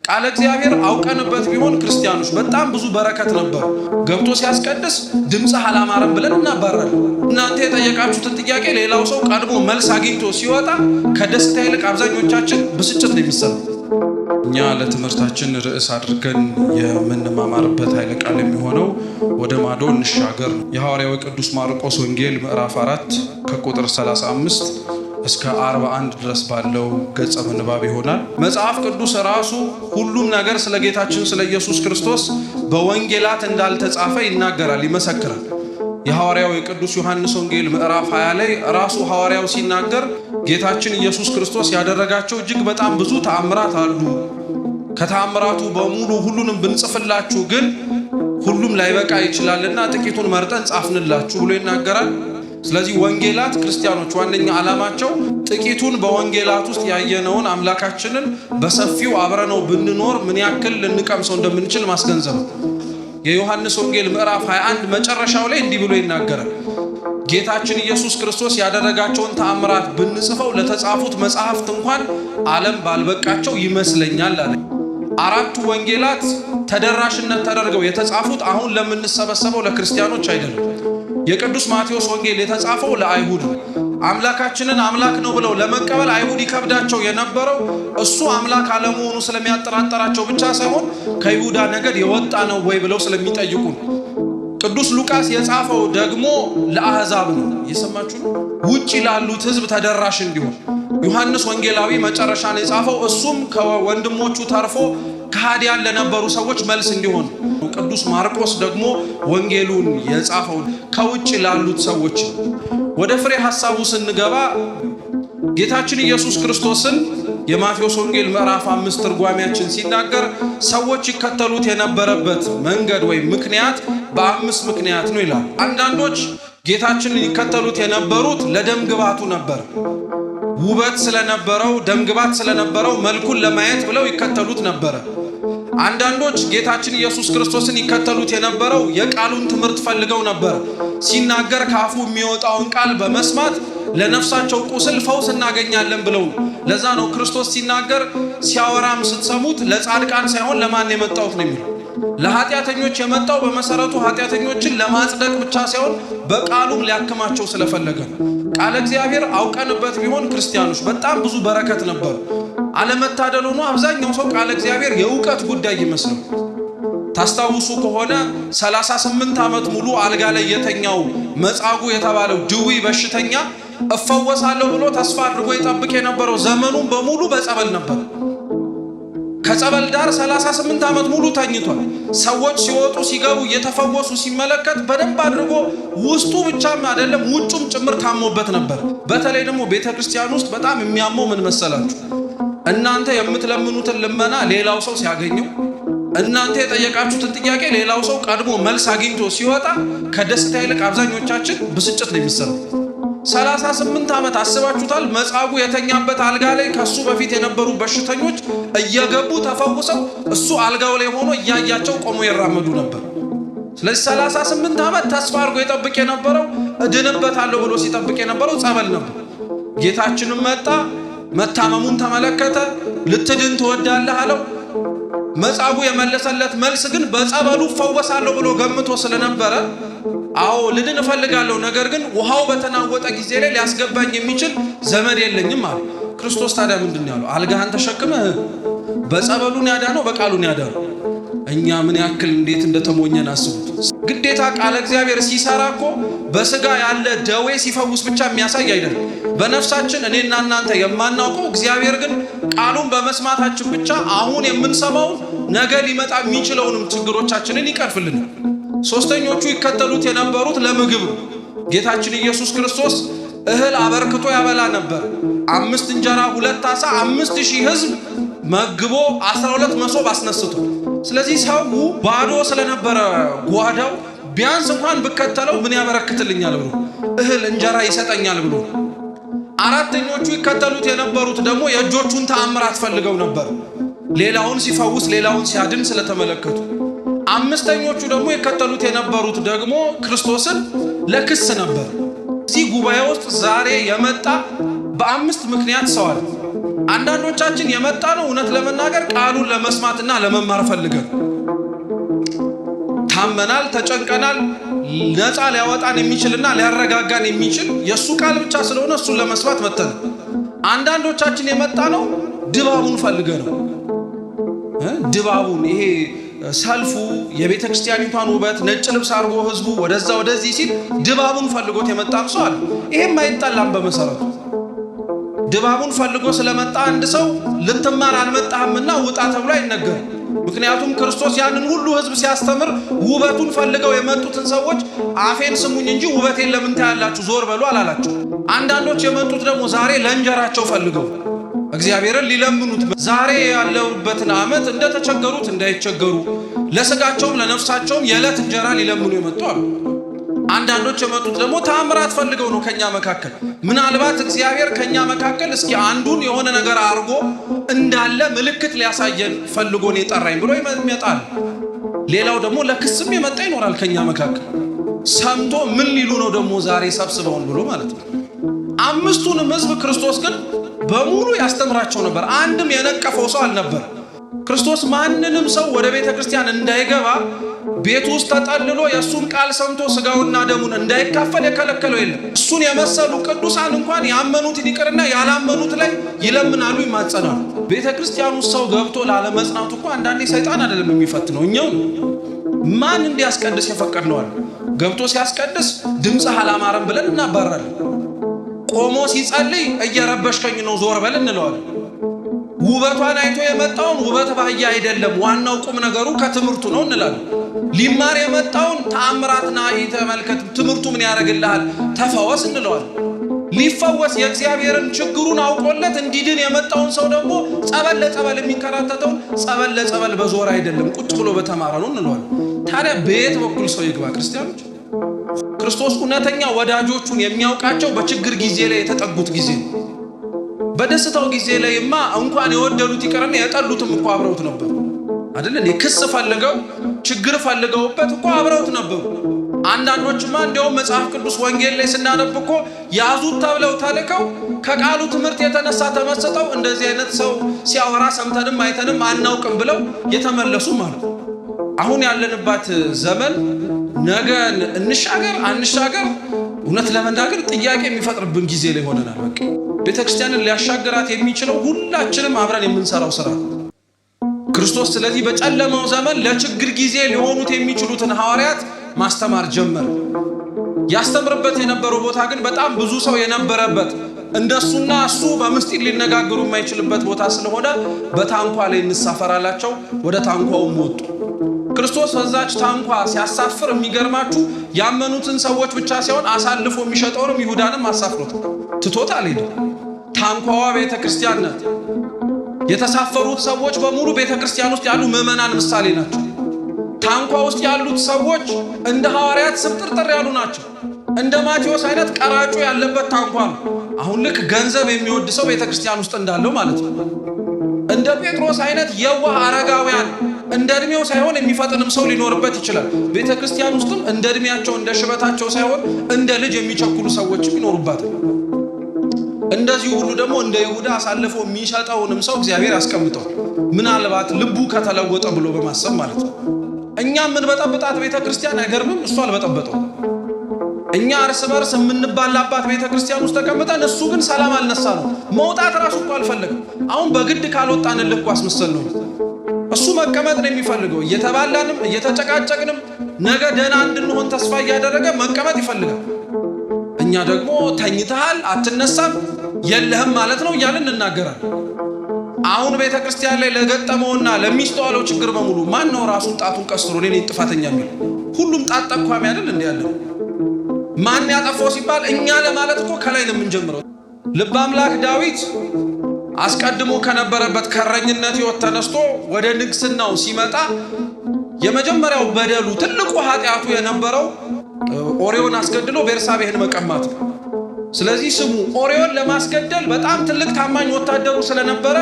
ቃለ እግዚአብሔር አውቀንበት ቢሆን ክርስቲያኖች በጣም ብዙ በረከት ነበር። ገብቶ ሲያስቀድስ ድምጽ አላማረም ብለን እናባራለን። እናንተ የጠየቃችሁትን ጥያቄ ሌላው ሰው ቀድሞ መልስ አግኝቶ ሲወጣ ከደስታ ይልቅ አብዛኞቻችን ብስጭት ነው የሚሰማው። እኛ ለትምህርታችን ርዕስ አድርገን የምንማማርበት ኃይለ ቃል የሚሆነው ወደ ማዶ እንሻገር ነው። የሐዋርያው ቅዱስ ማርቆስ ወንጌል ምዕራፍ 4 ከቁጥር 35 እስከ 41 ድረስ ባለው ገጸ ምንባብ ይሆናል። መጽሐፍ ቅዱስ ራሱ ሁሉም ነገር ስለ ጌታችን ስለ ኢየሱስ ክርስቶስ በወንጌላት እንዳልተጻፈ ይናገራል፣ ይመሰክራል። የሐዋርያው የቅዱስ ዮሐንስ ወንጌል ምዕራፍ 20 ላይ ራሱ ሐዋርያው ሲናገር ጌታችን ኢየሱስ ክርስቶስ ያደረጋቸው እጅግ በጣም ብዙ ተአምራት አሉ። ከተአምራቱ በሙሉ ሁሉንም ብንጽፍላችሁ ግን ሁሉም ላይበቃ ይችላልና ጥቂቱን መርጠን ጻፍንላችሁ ብሎ ይናገራል። ስለዚህ ወንጌላት ክርስቲያኖች ዋነኛ ዓላማቸው ጥቂቱን በወንጌላት ውስጥ ያየነውን አምላካችንን በሰፊው አብረነው ብንኖር ምን ያክል ልንቀምሰው እንደምንችል ማስገንዘብ ነው። የዮሐንስ ወንጌል ምዕራፍ 21 መጨረሻው ላይ እንዲህ ብሎ ይናገራል። ጌታችን ኢየሱስ ክርስቶስ ያደረጋቸውን ተአምራት ብንጽፈው ለተጻፉት መጽሐፍት እንኳን ዓለም ባልበቃቸው ይመስለኛል አለ። አራቱ ወንጌላት ተደራሽነት ተደርገው የተጻፉት አሁን ለምንሰበሰበው ለክርስቲያኖች አይደለም። የቅዱስ ማቴዎስ ወንጌል የተጻፈው ለአይሁድ ነው። አምላካችንን አምላክ ነው ብለው ለመቀበል አይሁድ ይከብዳቸው የነበረው እሱ አምላክ አለመሆኑ ስለሚያጠራጠራቸው ብቻ ሳይሆን ከይሁዳ ነገድ የወጣ ነው ወይ ብለው ስለሚጠይቁ ነው። ቅዱስ ሉቃስ የጻፈው ደግሞ ለአሕዛብ ነው። እየሰማችሁ ነው። ውጪ ላሉት ሕዝብ ተደራሽ እንዲሆን። ዮሐንስ ወንጌላዊ መጨረሻን የጻፈው እሱም ከወንድሞቹ ተርፎ ከሃዲያን ለነበሩ ሰዎች መልስ እንዲሆን። ቅዱስ ማርቆስ ደግሞ ወንጌሉን የጻፈው ከውጭ ላሉት ሰዎች። ወደ ፍሬ ሐሳቡ ስንገባ ጌታችን ኢየሱስ ክርስቶስን የማቴዎስ ወንጌል ምዕራፍ 5 ትርጓሜያችን ሲናገር ሰዎች ይከተሉት የነበረበት መንገድ ወይም ምክንያት በ5 ምክንያት ነው ይላል። አንዳንዶች ጌታችንን ይከተሉት የነበሩት ለደም ግባቱ ነበር። ውበት ስለነበረው ደም ግባት ስለነበረው መልኩን ለማየት ብለው ይከተሉት ነበረ። አንዳንዶች ጌታችን ኢየሱስ ክርስቶስን ይከተሉት የነበረው የቃሉን ትምህርት ፈልገው ነበር። ሲናገር ካፉ የሚወጣውን ቃል በመስማት ለነፍሳቸው ቁስል ፈውስ እናገኛለን ብለው። ለዛ ነው ክርስቶስ ሲናገር ሲያወራም ስትሰሙት ለጻድቃን ሳይሆን ለማን የመጣሁት ነው የሚለው። ለኃጢአተኞች የመጣው በመሰረቱ ኃጢአተኞችን ለማጽደቅ ብቻ ሳይሆን በቃሉም ሊያክማቸው ስለፈለገ ነው። ቃለ እግዚአብሔር አውቀንበት ቢሆን ክርስቲያኖች በጣም ብዙ በረከት ነበር። አለመታደል ሆኖ አብዛኛው ሰው ቃለ እግዚአብሔር የእውቀት ጉዳይ ይመስለው። ታስታውሱ ከሆነ 38 ዓመት ሙሉ አልጋ ላይ የተኛው መጻጉዕ የተባለው ድውይ በሽተኛ እፈወሳለሁ ብሎ ተስፋ አድርጎ ይጠብቅ የነበረው ዘመኑን በሙሉ በጸበል ነበር። ከጸበል ዳር 38 ዓመት ሙሉ ተኝቷል። ሰዎች ሲወጡ ሲገቡ እየተፈወሱ ሲመለከት በደንብ አድርጎ ውስጡ ብቻም አይደለም ውጩም ጭምር ታሞበት ነበር። በተለይ ደግሞ ቤተክርስቲያን ውስጥ በጣም የሚያመው ምን መሰላችሁ? እናንተ የምትለምኑትን ልመና ሌላው ሰው ሲያገኘው፣ እናንተ የጠየቃችሁትን ጥያቄ ሌላው ሰው ቀድሞ መልስ አግኝቶ ሲወጣ ከደስታ ይልቅ አብዛኞቻችን ብስጭት ነው የሚሰማው። 38 ዓመት አስባችሁታል? መጻጉዕ የተኛበት አልጋ ላይ ከሱ በፊት የነበሩ በሽተኞች እየገቡ ተፈውሰው እሱ አልጋው ላይ ሆኖ እያያቸው ቆሞ ይራመዱ ነበር። ስለዚህ 38 ዓመት ተስፋ አድርጎ ይጠብቅ የነበረው እድንበታለሁ ብሎ ሲጠብቅ የነበረው ጸበል ነበር። ጌታችንም መጣ፣ መታመሙን ተመለከተ። ልትድን ትወዳለህ አለው። መጻጉዕ የመለሰለት መልስ ግን በጸበሉ ፈወሳለሁ ብሎ ገምቶ ስለነበረ አዎ ልድን እፈልጋለሁ፣ ነገር ግን ውሃው በተናወጠ ጊዜ ላይ ሊያስገባኝ የሚችል ዘመድ የለኝም አለ። ክርስቶስ ታዲያ ምንድን ያለው? አልጋህን ተሸክመህ በጸበሉን ያዳነው በቃሉን ያዳነው። እኛ ምን ያክል እንዴት እንደተሞኘን አስቡት። ግዴታ ቃለ እግዚአብሔር ሲሰራ እኮ በስጋ ያለ ደዌ ሲፈውስ ብቻ የሚያሳይ አይደለም። በነፍሳችን እኔና እናንተ የማናውቀው እግዚአብሔር ግን ቃሉን በመስማታችን ብቻ አሁን የምንሰማውን ነገ ሊመጣ የሚችለውንም ችግሮቻችንን ይቀርፍልናል። ሶስተኞቹ ይከተሉት የነበሩት ለምግብ ነው። ጌታችን ኢየሱስ ክርስቶስ እህል አበርክቶ ያበላ ነበር። 5 እንጀራ 2 ዓሣ 5000 ሕዝብ መግቦ 12 መሶብ አስነስቶ። ስለዚህ ሰው ባዶ ስለነበረ ጓዳው ቢያንስ እንኳን ብከተለው ምን ያበረክትልኛል ብሎ እህል እንጀራ ይሰጠኛል ብሎ። አራተኞቹ ይከተሉት የነበሩት ደግሞ የእጆቹን ተአምራት ፈልገው ነበር፣ ሌላውን ሲፈውስ ሌላውን ሲያድን ስለተመለከቱ። አምስተኞቹ ደግሞ ይከተሉት የነበሩት ደግሞ ክርስቶስን ለክስ ነበር። እዚህ ጉባኤ ውስጥ ዛሬ የመጣ በ5 ምክንያት ሰው አለ። አንዳንዶቻችን የመጣ ነው እውነት ለመናገር ቃሉን ለመስማትና ለመማር ፈልገን ታመናል፣ ተጨንቀናል። ነፃ ሊያወጣን የሚችልና ሊያረጋጋን የሚችል የሱ ቃል ብቻ ስለሆነ እሱን ለመስማት መተን። አንዳንዶቻችን የመጣ ነው ድባቡን ፈልገን ነው። ድባቡን ይሄ ሰልፉ የቤተ ክርስቲያኒቷን ውበት ነጭ ልብስ አርጎ ህዝቡ ወደዛ ወደዚህ ሲል ድባቡን ፈልጎት የመጣ ሰው አለ። ይሄም አይጣላም። በመሰረቱ ድባቡን ፈልጎ ስለመጣ አንድ ሰው ልትማር አልመጣህምና ውጣ ተብሎ አይነገርም። ምክንያቱም ክርስቶስ ያንን ሁሉ ህዝብ ሲያስተምር ውበቱን ፈልገው የመጡትን ሰዎች አፌን ስሙኝ እንጂ ውበቴን ለምን ታያላችሁ ዞር በሉ አላላቸው። አንዳንዶች የመጡት ደግሞ ዛሬ ለእንጀራቸው ፈልገው እግዚአብሔርን ሊለምኑት ዛሬ ያለውበትን ዓመት እንደተቸገሩት እንዳይቸገሩ ለስጋቸውም ለነፍሳቸውም የዕለት እንጀራ ሊለምኑ የመጡ አሉ። አንዳንዶች የመጡት ደግሞ ተአምራት ፈልገው ነው ከኛ መካከል። ምናልባት እግዚአብሔር ከኛ መካከል እስኪ አንዱን የሆነ ነገር አድርጎ እንዳለ ምልክት ሊያሳየን ፈልጎን የጠራኝ ብሎ ይመጣል። ሌላው ደግሞ ለክስም የመጣ ይኖራል ከኛ መካከል። ሰምቶ ምን ሊሉ ነው ደግሞ ዛሬ ሰብስበውን ብሎ ማለት ነው። አምስቱንም ህዝብ ክርስቶስ ግን በሙሉ ያስተምራቸው ነበር። አንድም የነቀፈው ሰው አልነበር። ክርስቶስ ማንንም ሰው ወደ ቤተ ክርስቲያን እንዳይገባ ቤት ውስጥ ተጠልሎ የእሱን ቃል ሰምቶ ስጋውና ደሙን እንዳይካፈል የከለከለው የለም። እሱን የመሰሉ ቅዱሳን እንኳን ያመኑትን ይቅርና ያላመኑት ላይ ይለምናሉ፣ ይማጸናሉ። ቤተ ክርስቲያን ውስጥ ሰው ገብቶ ላለመጽናቱ እኮ አንዳንዴ ሰይጣን አይደለም የሚፈትነው እኛው። ማን እንዲያስቀድስ የፈቀድነዋል? ገብቶ ሲያስቀድስ ድምፅህ አላማረም ብለን እናባራለን። ቆሞ ሲጸልይ እየረበሽከኝ ነው ዞር በል እንለዋለን። ውበቷን አይቶ የመጣውን ውበት ባያ አይደለም ዋናው ቁም ነገሩ ከትምህርቱ ነው እንላለን። ሊማር የመጣውን ተአምራትና ተመልከት፣ ትምህርቱ ምን ያደርግልሃል ተፈወስ እንለዋለን። ሊፈወስ የእግዚአብሔርን ችግሩን አውቆለት እንዲድን የመጣውን ሰው ደግሞ ጸበል ለጸበል የሚከራተተውን ጸበል ለጸበል በዞር አይደለም ቁጭ ብሎ በተማረ ነው እንለዋለን። ታዲያ በየት በኩል ሰው ይግባ? ክርስቲያኖች ክርስቶስ እውነተኛ ወዳጆቹን የሚያውቃቸው በችግር ጊዜ ላይ የተጠጉት ጊዜ ነው። በደስታው ጊዜ ላይማ እንኳን የወደዱት ይቀርና የጠሉትም እኮ አብረውት ነበሩ አይደል እንዴ? ክስ ፈልገው ችግር ፈልገውበት እኮ አብረውት ነበሩ። አንዳንዶችማ እንዲያውም መጽሐፍ ቅዱስ ወንጌል ላይ ስናነብ እኮ ያዙት ተብለው ተልከው ከቃሉ ትምህርት የተነሳ ተመስጠው እንደዚህ አይነት ሰው ሲያወራ ሰምተንም አይተንም አናውቅም ብለው የተመለሱ ማለት። አሁን ያለንባት ዘመን ነገን እንሻገር አንሻገር እውነት ለመናገር ጥያቄ የሚፈጥርብን ጊዜ ላይ ሆነናል። በቃ ቤተክርስቲያንን ሊያሻገራት የሚችለው ሁላችንም አብረን የምንሰራው ስራ ክርስቶስ። ስለዚህ በጨለማው ዘመን ለችግር ጊዜ ሊሆኑት የሚችሉትን ሐዋርያት ማስተማር ጀመረ። ያስተምርበት የነበረው ቦታ ግን በጣም ብዙ ሰው የነበረበት እንደሱና እሱ በምስጢር ሊነጋገሩ የማይችልበት ቦታ ስለሆነ በታንኳ ላይ እንሳፈራላቸው። ወደ ታንኳውም ወጡ። ክርስቶስ በዛች ታንኳ ሲያሳፍር የሚገርማችሁ ያመኑትን ሰዎች ብቻ ሳይሆን አሳልፎ የሚሸጠውንም ይሁዳንም አሳፍሮት ትቶት አልሄደም። ታንኳዋ ቤተ ክርስቲያን ናት። የተሳፈሩት ሰዎች በሙሉ ቤተ ክርስቲያን ውስጥ ያሉ ምዕመናን ምሳሌ ናቸው። ታንኳ ውስጥ ያሉት ሰዎች እንደ ሐዋርያት ስብጥርጥር ያሉ ናቸው። እንደ ማቴዎስ አይነት ቀራጩ ያለበት ታንኳ ነው። አሁን ልክ ገንዘብ የሚወድ ሰው ቤተ ክርስቲያን ውስጥ እንዳለው ማለት ነው። እንደ ጴጥሮስ አይነት የዋህ አረጋውያን እንደ እድሜው ሳይሆን የሚፈጥንም ሰው ሊኖርበት ይችላል። ቤተ ክርስቲያን ውስጥም እንደ እድሜያቸው እንደ ሽበታቸው ሳይሆን እንደ ልጅ የሚቸኩሉ ሰዎችም ይኖሩባታል። እንደዚህ ሁሉ ደግሞ እንደ ይሁዳ አሳልፎ የሚሸጠውንም ሰው እግዚአብሔር ያስቀምጠው፣ ምናልባት ልቡ ከተለወጠ ብሎ በማሰብ ማለት ነው። እኛ ምን በጠብጣት ቤተ ክርስቲያን አይገርምም? እሱ አልበጠበጠው። እኛ እርስ በርስ የምንባላባት ቤተ ክርስቲያን ውስጥ ተቀምጠን እሱ ግን ሰላም አልነሳ ነው። መውጣት ራሱ እኮ አልፈለግም። አሁን በግድ ካልወጣንልህ እኮ አስመሰል ነው። እሱ መቀመጥ ነው የሚፈልገው። እየተባላንም እየተጨቃጨቅንም ነገ ደህና እንድንሆን ተስፋ እያደረገ መቀመጥ ይፈልጋል። እኛ ደግሞ ተኝተሃል አትነሳም የለህም ማለት ነው እያልን እንናገራለን። አሁን ቤተ ክርስቲያን ላይ ለገጠመውና ለሚስተዋለው ችግር በሙሉ ማን ነው ራሱን ጣቱን ቀስሮ እኔ ጥፋተኛ የሚል? ሁሉም ጣት ጠቋሚ አይደል እንዴ ያለው? ማን ያጠፋው ሲባል እኛ ለማለት እኮ ከላይ ነው የምንጀምረው። ልበ አምላክ ዳዊት አስቀድሞ ከነበረበት ከረኝነት ሕይወት ተነስቶ ወደ ንግስናው ሲመጣ የመጀመሪያው በደሉ ትልቁ ኃጢአቱ የነበረው ኦሪዮን አስገድሎ ቤርሳቤህን መቀማት ነው። ስለዚህ ስሙ ኦሪዮን ለማስገደል በጣም ትልቅ ታማኝ ወታደሩ ስለነበረ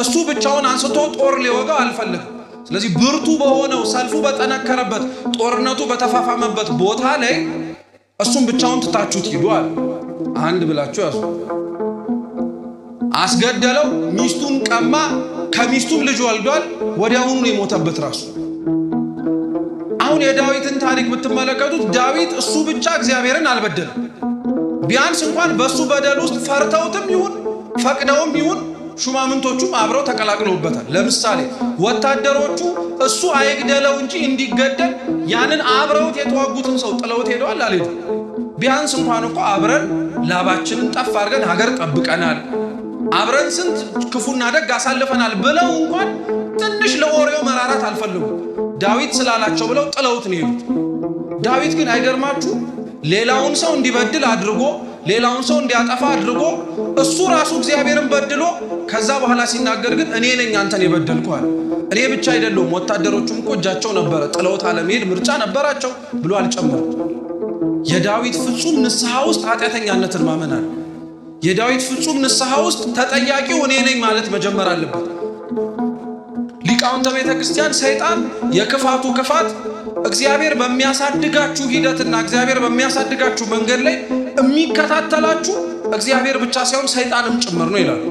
እሱ ብቻውን አንስቶ ጦር ሊወጋው አልፈልግም። ስለዚህ ብርቱ በሆነው ሰልፉ በጠነከረበት ጦርነቱ በተፋፋመበት ቦታ ላይ እሱም ብቻውን ትታችሁት ሂዱ አለ። አንድ ብላችሁ ያዙ። አስገደለው፣ ሚስቱን ቀማ፣ ከሚስቱም ልጅ ወልዷል። ወዲያውኑ ነው የሞተበት ራሱ። አሁን የዳዊትን ታሪክ ብትመለከቱት ዳዊት እሱ ብቻ እግዚአብሔርን አልበደለም። ቢያንስ እንኳን በሱ በደል ውስጥ ፈርተውትም ይሁን ፈቅደውም ይሁን ሹማምንቶቹም አብረው ተቀላቅለውበታል። ለምሳሌ ወታደሮቹ እሱ አይግደለው እንጂ እንዲገደል ያንን አብረውት የተዋጉትን ሰው ጥለውት ሄደዋል አልሄዱም? ቢያንስ እንኳን እኮ አብረን ላባችንን ጠፍ አድርገን ሀገር ጠብቀናል፣ አብረን ስንት ክፉና ደግ አሳልፈናል ብለው እንኳን ትንሽ ለወሬው መራራት አልፈልጉም። ዳዊት ስላላቸው ብለው ጥለውት ነው የሄዱት። ዳዊት ግን አይገርማችሁ? ሌላውን ሰው እንዲበድል አድርጎ ሌላውን ሰው እንዲያጠፋ አድርጎ እሱ ራሱ እግዚአብሔርን በድሎ ከዛ በኋላ ሲናገር ግን እኔ ነኝ አንተን የበደልኩ አለ። እኔ ብቻ አይደለሁም ወታደሮቹም እኮ እጃቸው ነበረ፣ ጥለውት አለመሄድ ምርጫ ነበራቸው ብሎ አልጨመረም። የዳዊት ፍጹም ንስሐ ውስጥ ኃጢአተኛነትን ማመን አለ። የዳዊት ፍጹም ንስሐ ውስጥ ተጠያቂው እኔ ነኝ ማለት መጀመር አለበት። ሊቃውንተ ቤተ ክርስቲያን ሰይጣን የክፋቱ ክፋት እግዚአብሔር በሚያሳድጋችሁ ሂደትና እግዚአብሔር በሚያሳድጋችሁ መንገድ ላይ የሚከታተላችሁ እግዚአብሔር ብቻ ሳይሆን ሰይጣንም ጭምር ነው ይላሉ።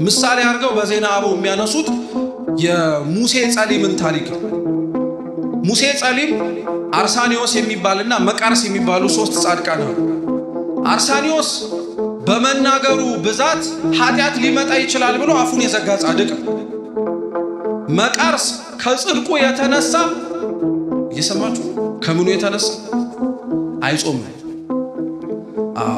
ምሳሌ አድርገው በዜና አበው የሚያነሱት የሙሴ ጸሊምን ታሪክ ነው። ሙሴ ጸሊም አርሳኒዮስ የሚባልና መቃርስ የሚባሉ ሶስት ጻድቃን ነው። አርሳኒዮስ በመናገሩ ብዛት ኃጢአት ሊመጣ ይችላል ብሎ አፉን የዘጋ ጻድቅ። መቃርስ ከጽድቁ የተነሳ እየሰማችሁ ከምኑ የተነሳ አይጾምም።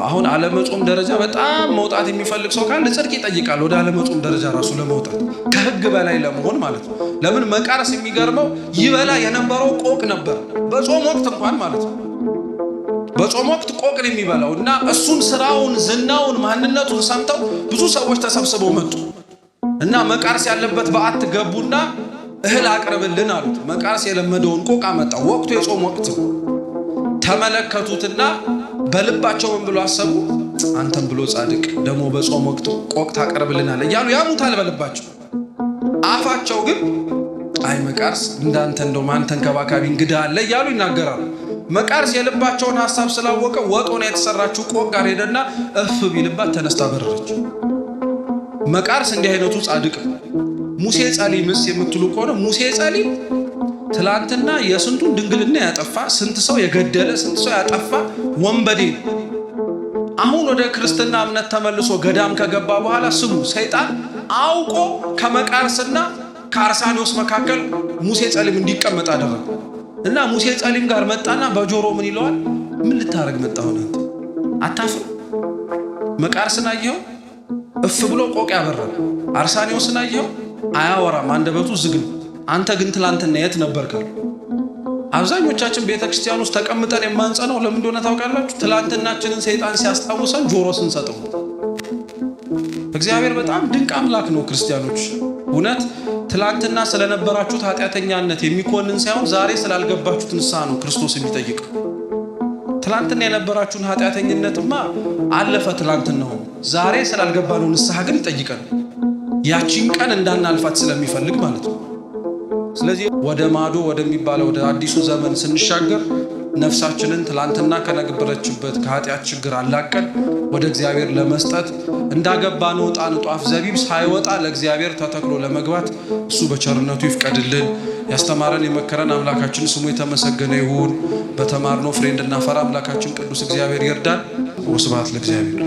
አሁን አለመጾም ደረጃ በጣም መውጣት የሚፈልግ ሰው ካለ ጽድቅ ይጠይቃል። ወደ አለመጾም ደረጃ ራሱ ለመውጣት ከህግ በላይ ለመሆን ማለት ነው። ለምን መቃርስ የሚገርመው ይበላ የነበረው ቆቅ ነበር፣ በጾም ወቅት እንኳን ማለት ነው። በጾም ወቅት ቆቅ ነው የሚበላው እና እሱን ስራውን፣ ዝናውን፣ ማንነቱን ሰምተው ብዙ ሰዎች ተሰብስበው መጡ እና መቃርስ ያለበት በዓት ገቡና እህል አቅርብልን አሉት። መቃርስ የለመደውን ቆቅ አመጣ። ወቅቱ የጾም ወቅት ነው። ተመለከቱትና በልባቸው ምን ብሎ አሰቡ? አንተም ብሎ ጻድቅ ደግሞ በጾም ወቅት ቆቅ ታቀርብልናል እያሉ ያሙታል በልባቸው። አፋቸው ግን አይ መቃርስ እንዳንተ እንደው ማን ተንከባካቢ እንግዳ አለ እያሉ ይናገራሉ። መቃርስ የልባቸውን ሐሳብ ስላወቀ ወጥ ሆና የተሰራችው ቆቅ ጋር ሄደና እፍ ቢልባት ተነስታ በረረች። መቃርስ እንዲህ አይነቱ ጻድቅ። ሙሴ ጸሊምስ የምትሉ ከሆነ ሙሴ ጸሊም ትላንትና የስንቱን ድንግልና ያጠፋ፣ ስንት ሰው የገደለ፣ ስንት ሰው ያጠፋ ወንበዴ። አሁን ወደ ክርስትና እምነት ተመልሶ ገዳም ከገባ በኋላ ስሙ ሰይጣን አውቆ ከመቃርስና ከአርሳኒዮስ መካከል ሙሴ ጸሊም እንዲቀመጥ አደረገ እና ሙሴ ጸሊም ጋር መጣና በጆሮ ምን ይለዋል? ምን ልታረግ መጣህ አንተ? አታፍር? መቃርስን አየኸው? እፍ ብሎ ቆቅ ያበራል። አርሳኒዮስን አየኸው? አያወራም፣ አንደበቱ ዝግ ነው። አንተ ግን ትላንትና የት ነበርክ? አብዛኞቻችን ቤተክርስቲያን ውስጥ ተቀምጠን የማንጸነው ለምን እንደሆነ ታውቃላችሁ? ትላንትናችንን ሰይጣን ሲያስታውሰን ጆሮ ስንሰጠው። እግዚአብሔር በጣም ድንቅ አምላክ ነው። ክርስቲያኖች እውነት ትላንትና ስለነበራችሁት ኃጢአተኛነት የሚኮንን ሳይሆን ዛሬ ስላልገባችሁት ንስሐ ነው ክርስቶስ የሚጠይቀው። ትላንትና የነበራችሁን ኃጢአተኝነትማ አለፈ ትላንትናው። ዛሬ ስላልገባነው ንስሐ ግን ይጠይቀን፣ ያቺን ቀን እንዳናልፋት ስለሚፈልግ ማለት ነው። ስለዚህ ወደ ማዶ ወደሚባለው ወደ አዲሱ ዘመን ስንሻገር ነፍሳችንን ትላንትና ከነበረችበት ከኃጢአት ችግር አላቀን ወደ እግዚአብሔር ለመስጠት እንዳገባነው ዕጣን ጧፍ ዘቢብ ሳይወጣ ለእግዚአብሔር ተተክሎ ለመግባት እሱ በቸርነቱ ይፍቀድልን። ያስተማረን የመከረን አምላካችን ስሙ የተመሰገነ ይሁን። በተማርነው ፍሬ እንድናፈራ አምላካችን ቅዱስ እግዚአብሔር ይርዳን። ወስብሐት ለእግዚአብሔር።